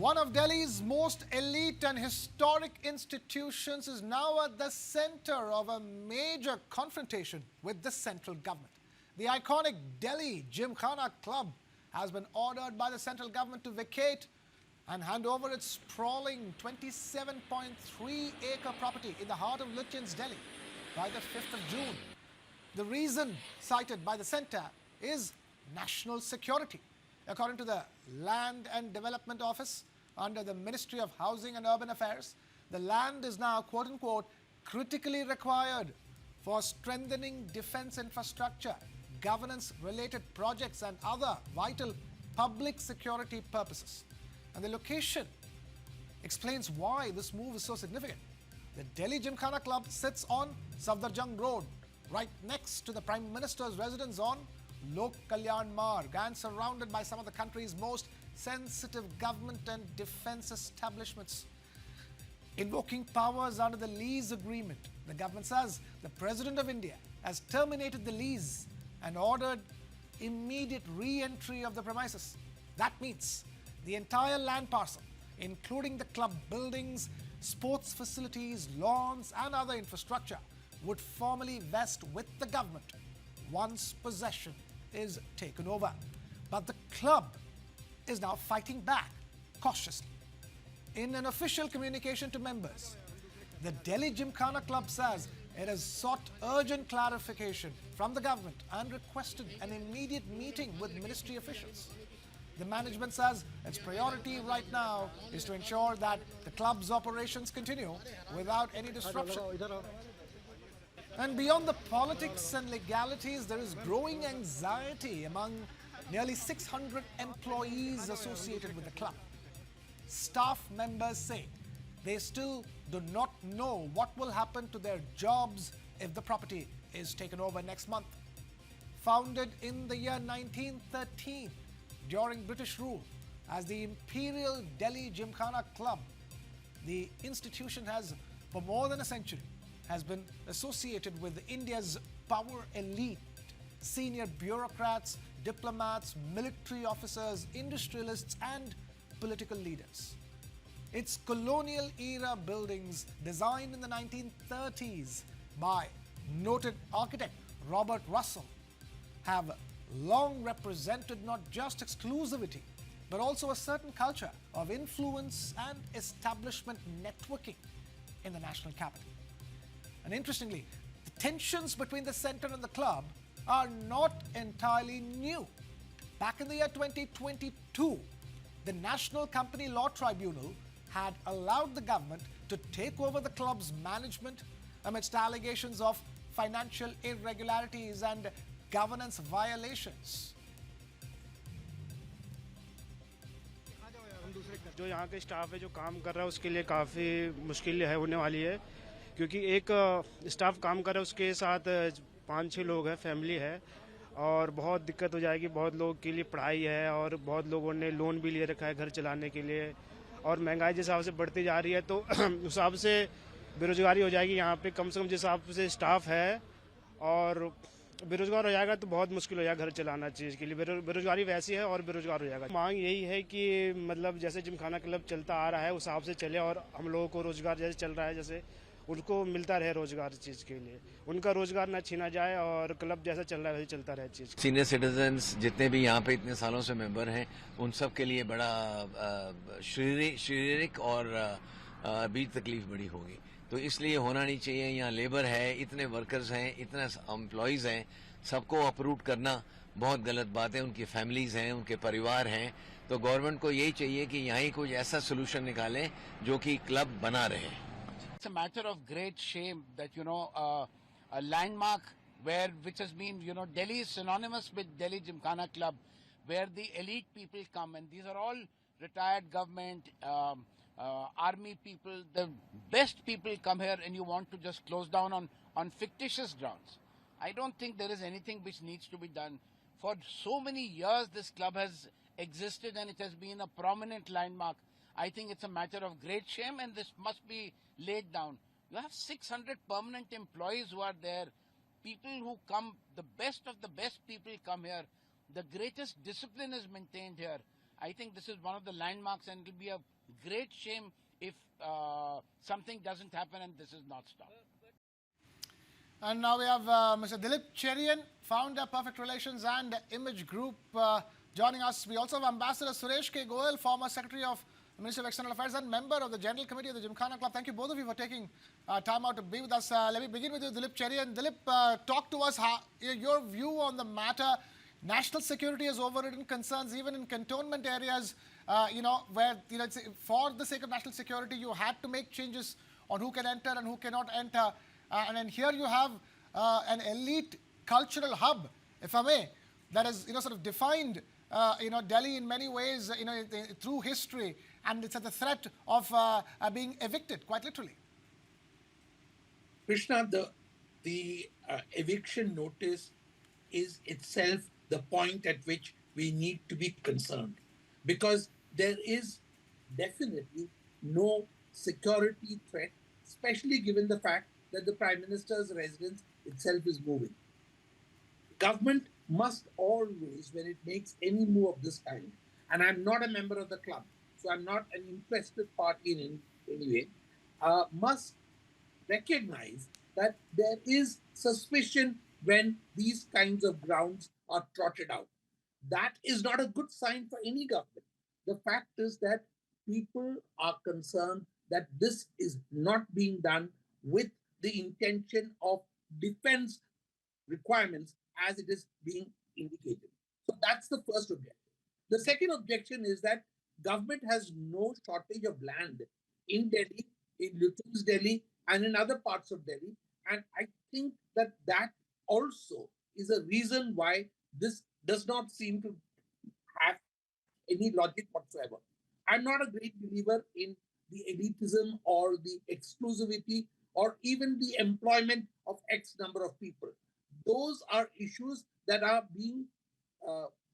One of Delhi's most elite and historic institutions is now at the center of a major confrontation with the central government. The iconic Delhi Gymkhana Club has been ordered by the central government to vacate and hand over its sprawling 27.3-acre property in the heart of Lutyens Delhi by the 5th of June. The reason cited by the centre is national security. According to the Land and Development Office under the Ministry of Housing and Urban Affairs, the land is now, quote-unquote, critically required for strengthening defence infrastructure, governance-related projects and other vital public security purposes. And the location explains why this move is so significant. The Delhi Gymkhana Club sits on Safdarjung Road, right next to the Prime Minister's residence on Kalyan Marg, and surrounded by some of the country's most sensitive government and defence establishments. Invoking powers under the lease agreement, the government says the President of India has terminated the lease and ordered immediate re-entry of the premises. That means the entire land parcel, including the club buildings, sports facilities, lawns and other infrastructure, would formally vest with the government once possession is taken over. But the club is now fighting back cautiously. In an official communication to members, the Delhi Gymkhana Club says it has sought urgent clarification from the government and requested an immediate meeting with ministry officials. The management says its priority right now is to ensure that the club's operations continue without any disruption. And beyond the politics and legalities, there is growing anxiety among nearly 600 employees associated with the club. Staff members say they still do not know what will happen to their jobs if the property is taken over next month. Founded in the year 1913 during British rule as the Imperial Delhi Gymkhana Club, the institution has, for more than a century, has been associated with India's power elite, senior bureaucrats, diplomats, military officers, industrialists and political leaders. Its colonial-era buildings, designed in the 1930s by noted architect Robert Russell, have long represented not just exclusivity, but also a certain culture of influence and establishment networking in the national capital. And interestingly, the tensions between the centre and the club are not entirely new. Back in the year 2022, the National Company Law Tribunal had allowed the government to take over the club's management amidst allegations of financial irregularities and governance violations. जो यहाँ के staff है जो काम कर रहा है उसके लिए काफ़ी मुश्किल है होने वाली है क्योंकि एक स्टाफ काम कर रहा है उसके साथ 5-6 लोग हैं, फैमिली है और बहुत दिक्कत हो जाएगी। बहुत लोगों के लिए पढ़ाई है और बहुत लोगों ने लोन भी लिए रखा है घर चलाने के लिए और महंगाई जिस हिसाब से बढ़ती जा रही है तो उस हिसाब से बेरोजगारी हो जाएगी। यहाँ पे कम से कम जिस हिसाब से स्टाफ है और बेरोजगार हो जाएगा तो बहुत मुश्किल हो जाएगा घर चलाना चीज़ के लिए। बेरोजगारी वैसी है और बेरोजगार हो जाएगा। मांग यही है कि मतलब जैसे जिमखाना क्लब चलता आ रहा है उस हिसाब से चले और हम लोगों को रोजगार जैसे चल रहा है जैसे उनको मिलता रहे रोजगार चीज़ के लिए, उनका रोजगार ना छीना जाए और क्लब जैसा चल रहा है वैसे चलता रहे चीज़। सीनियर सिटीजन्स जितने भी यहाँ पे इतने सालों से मेंबर हैं उन सब के लिए बड़ा शारीरिक और भी तकलीफ बड़ी होगी, तो इसलिए होना नहीं चाहिए। यहाँ लेबर है, इतने वर्कर्स हैं, इतने एम्प्लॉयज़ हैं, सबको अपरूट करना बहुत गलत बात है। उनकी फैमिलीज़ हैं, उनके परिवार हैं, तो गवर्नमेंट को यही चाहिए कि यहाँ ही कुछ ऐसा सोल्यूशन निकालें जो कि क्लब बना रहे। It's a matter of great shame that, a landmark which has been, Delhi is synonymous with Delhi Gymkhana Club, where the elite people come, and these are all retired government, army people, the best people come here, and you want to just close down on fictitious grounds. I don't think there is anything which needs to be done. For so many years, this club has existed and it has been a prominent landmark. I think it's a matter of great shame and this must be laid down. You have 600 permanent employees who are there, people who come, the best of the best people come here. The greatest discipline is maintained here. I think this is one of the landmarks, and it will be a great shame if something doesn't happen and this is not stopped. And now we have Mr. Dilip Cherian, founder, Perfect Relations and Image Group, joining us. We also have Ambassador Suresh K. Goel, former Secretary of the Ministry of External Affairs and member of the General Committee of the Gymkhana Club. Thank you both of you for taking time out to be with us. Let me begin with you, Dilip Cherian. Dilip, talk to us your view on the matter. National security has overridden concerns even in cantonment areas, where, for the sake of national security, you had to make changes on who can enter and who cannot enter. And then here you have an elite cultural hub, if I may, that is, sort of defined, Delhi in many ways, through history, and it's at the threat of being evicted, quite literally. Krishna, the eviction notice is itself the point at which we need to be concerned, because there is definitely no security threat, especially given the fact that the Prime Minister's residence itself is moving. Government must always, when it makes any move of this kind, and I'm not a member of the club, so I'm not an interested party in any way, must recognize that there is suspicion when these kinds of grounds are trotted out. That is not a good sign for any government. The fact is that people are concerned that this is not being done with the intention of defense requirements as it is being indicated. So that's the first objection. The second objection is that government has no shortage of land in Delhi, in Lutyens Delhi, and in other parts of Delhi. And I think that that also is a reason why this does not seem to have any logic whatsoever. I'm not a great believer in the elitism or the exclusivity or even the employment of X number of people. Those are issues that are being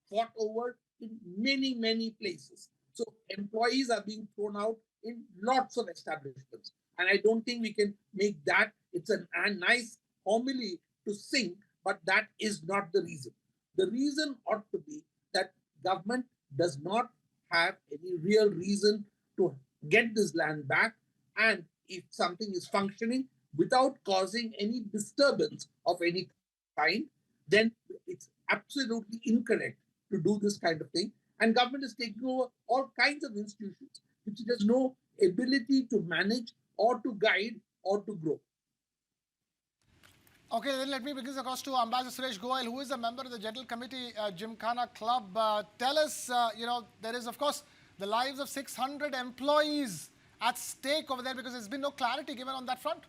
fought over in many, many places. So employees are being thrown out in lots of establishments. And I don't think we can make that, it's a nice homily to sing, but that is not the reason. The reason ought to be that government does not have any real reason to get this land back, and if something is functioning without causing any disturbance of any kind, then it's absolutely incorrect to do this kind of thing. And government is taking over all kinds of institutions which it has no ability to manage or to guide or to grow. Okay, then let me begin across to Ambassador Suresh Goel, who is a member of the General Committee Gymkhana Club. Tell us, there is, of course, the lives of 600 employees at stake over there, because there's been no clarity given on that front.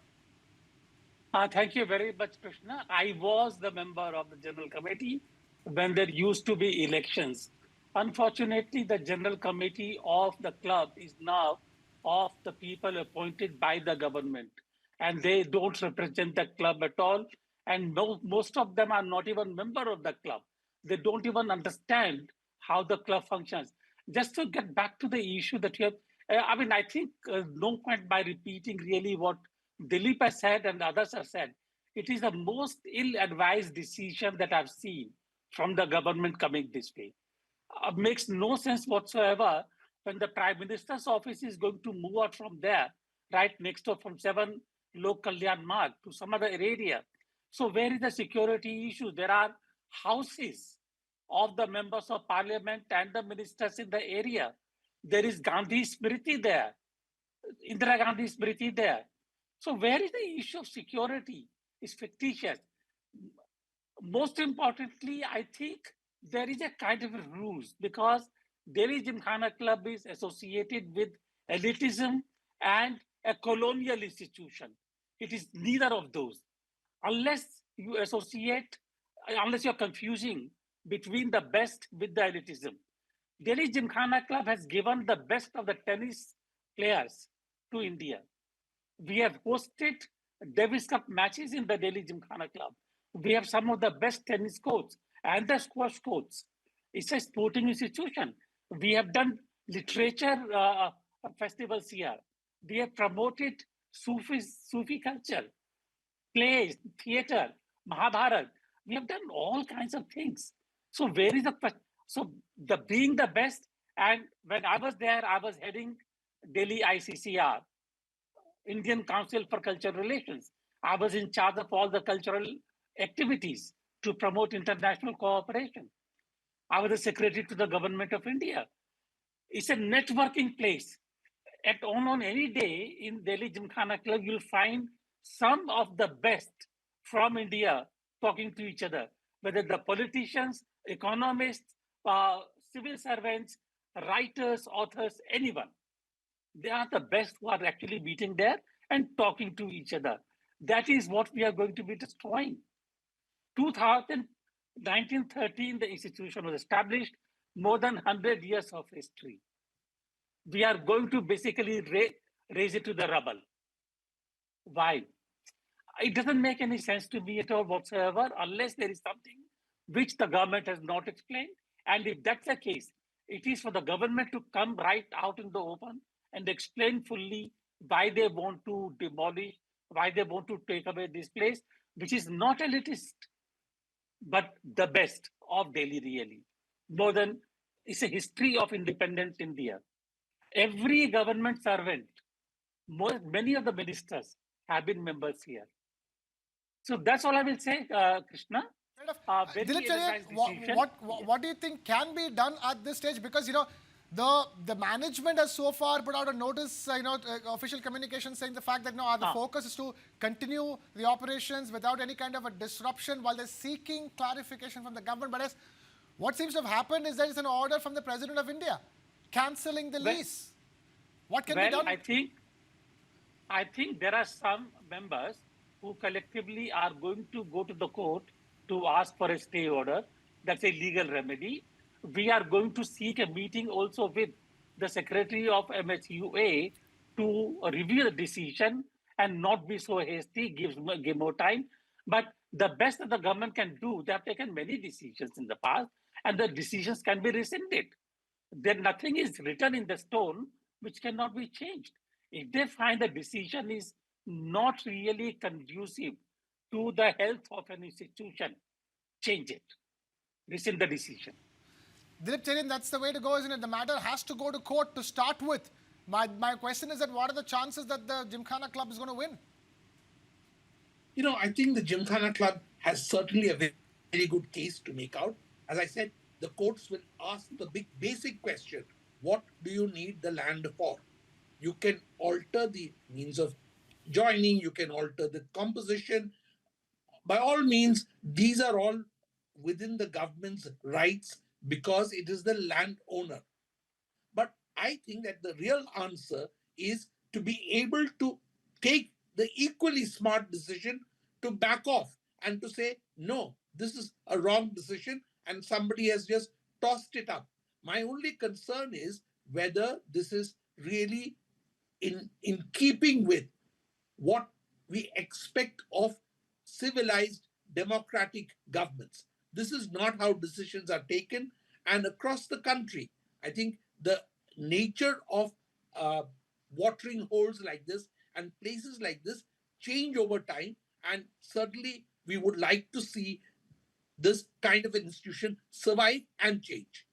Thank you very much, Krishna. I was the member of the General Committee when there used to be elections. Unfortunately, the General Committee of the club is now of the people appointed by the government, and they don't represent the club at all. And most of them are not even member of the club. They don't even understand how the club functions. Just to get back to the issue that you have, I think no point by repeating really what Dilip has said and others have said. It is the most ill-advised decision that I've seen from the government coming this way. Makes no sense whatsoever when the Prime Minister's office is going to move out from there, right next door from 7 Kalyan Marg to some other area. So where is the security issue? There are houses of the members of parliament and the ministers in the area. There is Gandhi Smriti there, Indira Gandhi Smriti there. So where is the issue of security? It's fictitious. Most importantly, I think there is a kind of a ruse, because Delhi Gymkhana Club is associated with elitism and a colonial institution. It is neither of those. Unless you're confusing between the best with the elitism. Delhi Gymkhana Club has given the best of the tennis players to India. We have hosted Davis Cup matches in the Delhi Gymkhana Club. We have some of the best tennis courts and the squash courts. It's a sporting institution. We have done literature festivals here. We have promoted Sufi culture, plays, theater, Mahabharat. We have done all kinds of things. So where is the being the best And when I was there, I was heading Delhi ICCR, Indian Council for Cultural Relations. I was in charge of all the cultural activities to promote international cooperation. I was the secretary to the government of India. It's a networking place. On any day in Delhi Gymkhana Club, you'll find some of the best from India talking to each other, whether the politicians, economists, civil servants, writers, authors, anyone. They are the best who are actually meeting there and talking to each other. That is what we are going to be destroying. 2000, 1913, the institution was established, more than 100 years of history. We are going to basically raise it to the rubble. Why? It doesn't make any sense to me at all whatsoever, unless there is something which the government has not explained. And if that's the case, it is for the government to come right out in the open and explain fully why they want to demolish, why they want to take away this place, which is not elitist, but the best of Delhi, really. More than it's a history of independent India. Every government servant, many of the ministers have been members here. So that's all I will say, Krishna. Dilip Cherian, what do you think can be done at this stage? Because, the management has so far put out a notice, official communication saying the fact that the focus is to continue the operations without any kind of a disruption while they're seeking clarification from the government. But what seems to have happened is there is an order from the President of India cancelling the lease. What can be done? I think there are some members who collectively are going to go to the court to ask for a stay order. That's a legal remedy. We are going to seek a meeting also with the Secretary of MHUA to review the decision and not be so hasty, give more time. But the best that the government can do, they have taken many decisions in the past, and the decisions can be rescinded. Then nothing is written in the stone which cannot be changed. If they find the decision is not really conducive to the health of an institution, change it. Rescind the decision. Dilip Cherian, that's the way to go, isn't it? The matter has to go to court to start with. My question is that what are the chances that the Gymkhana Club is going to win? I think the Gymkhana Club has certainly a very, very good case to make out. As I said, the courts will ask the basic question, what do you need the land for? You can alter the means of joining, you can alter the composition. By all means, these are all within the government's rights because it is the landowner. But I think that the real answer is to be able to take the equally smart decision to back off and to say, no, this is a wrong decision and somebody has just tossed it up. My only concern is whether this is really in keeping with what we expect of civilized democratic governments. This is not how decisions are taken. And across the country, I think the nature of watering holes like this and places like this change over time. And certainly we would like to see this kind of an institution survive and change.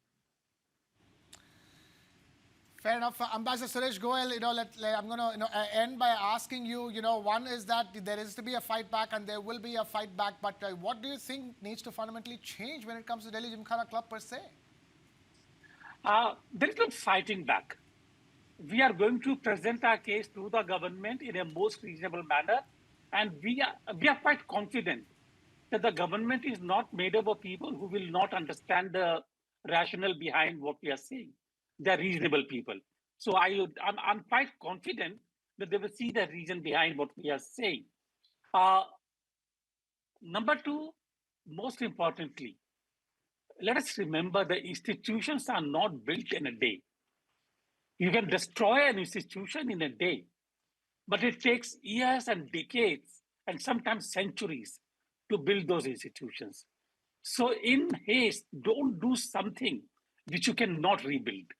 Fair enough. Ambassador Suresh Goel, I'm going to end by asking you, one is that there is to be a fight back and there will be a fight back, but what do you think needs to fundamentally change when it comes to Delhi Gymkhana Club per se? There is no fighting back. We are going to present our case to the government in a most reasonable manner, and we are quite confident that the government is not made up of people who will not understand the rationale behind what we are saying. They are reasonable people. So I'm quite confident that they will see the reason behind what we are saying. Number two, most importantly, let us remember the institutions are not built in a day. You can destroy an institution in a day, but it takes years and decades and sometimes centuries to build those institutions. So in haste, don't do something which you cannot rebuild.